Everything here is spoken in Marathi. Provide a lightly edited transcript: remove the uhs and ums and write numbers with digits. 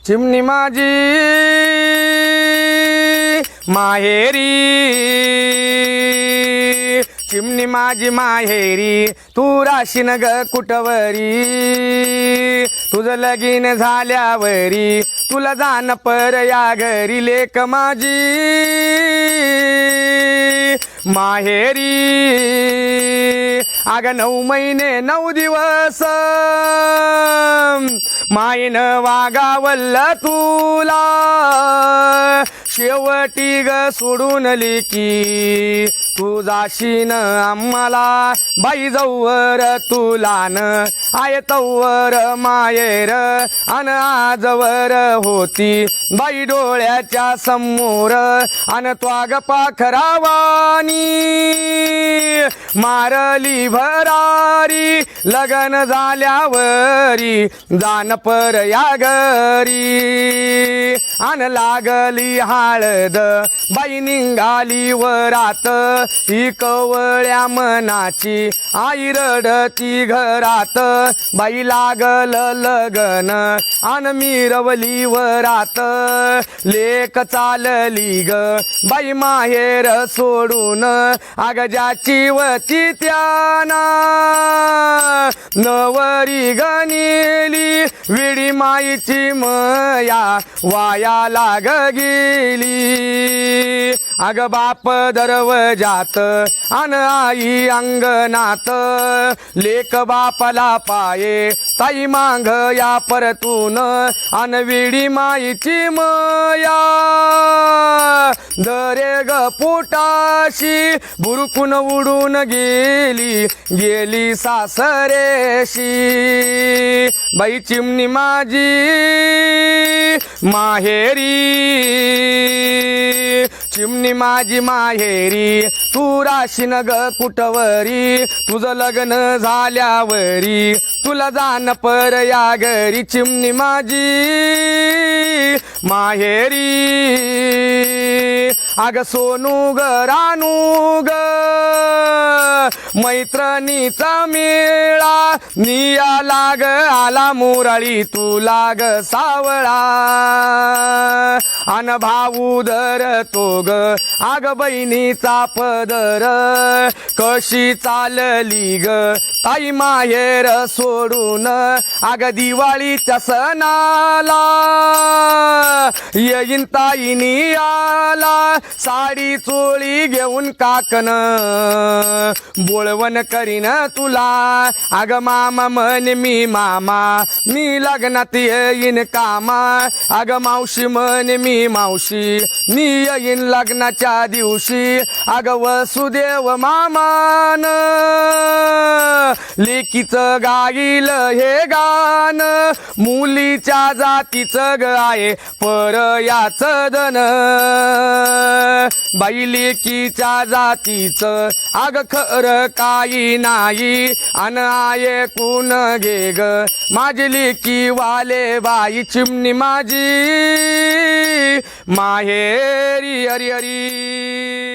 चिमणी माझी माहेरी, चिमणी माझी माहेरी, तू राशीन ग कुटवरी, तुझं लगीन झाल्यावरी तुला जाण पर या घरी लेक माझी माहेरी. अग 9 महिने 9 दिवस मायेनं वागावल तुला, शेवटी ग सोडून लेकी तू जाशीन आम्हाला, बाई जवळ तुला न आय तवर मायेर, अन आजवर होती बाई डोळ्याच्या समोर, अन त्वाग पाखरावानी मारली भरारी, लगन झाल्यावरी जाण पर या घरी, अन लागली हळद बाई निघाली वरात, ही कवळ्या मनाची आई रडती घरात, बाई लागल लगन अन मिरवली वरात, लेक चालली ग बाई माहेर सोडून, अग ज्याची वती त्याना नवरी गणिली, विडी माईची मया वाया लाग गेली, अग बाप दरवजात अन आई अंगणात, लेक बापाला पाये ताई मांग या परतून, अन विडी माईची मया दरे ग पोटाशी बुरकून उडून गेली, गेली सासरेशी, बाई चिमणी माझी माहेरी, चिमणी माझी माहेरी, तू राशीन ग कुटवरी, तुझं लग्न झाल्यावरी तुला जाण पर या घरी, चिमणी माझी माहेरी. अग सोनू ग रानू ग मैत्रिणीचा मेळा, निया लाग आला मुरळी तू लाग सावळा, अन भाऊ धरतो ग अग बहिणीचा पदर, कशी चालली ग ताई माहेर सोडून, अग दिवाळीच्या सणाला येईन ताईनी आला, साडी चोळी घेऊन काकन बोळवण करीन तुला, अग मामा म्हणे मी मामा मी लग्नात येईन कामा, अग मावशी म्हणे मी मावशी मी येईन लग्नाच्या दिवशी, अग वसुदेव मामान लेकीचं गाईल हे गान, मुलीच्या जातीचं ग आहे पर याच धन, बाई लेकीच्या जातीचं अग खरं काही नाही, अन आये कुण घे ग माझी लेकी वाले बाई, चिमणी माझी माहेरी हरी हरी.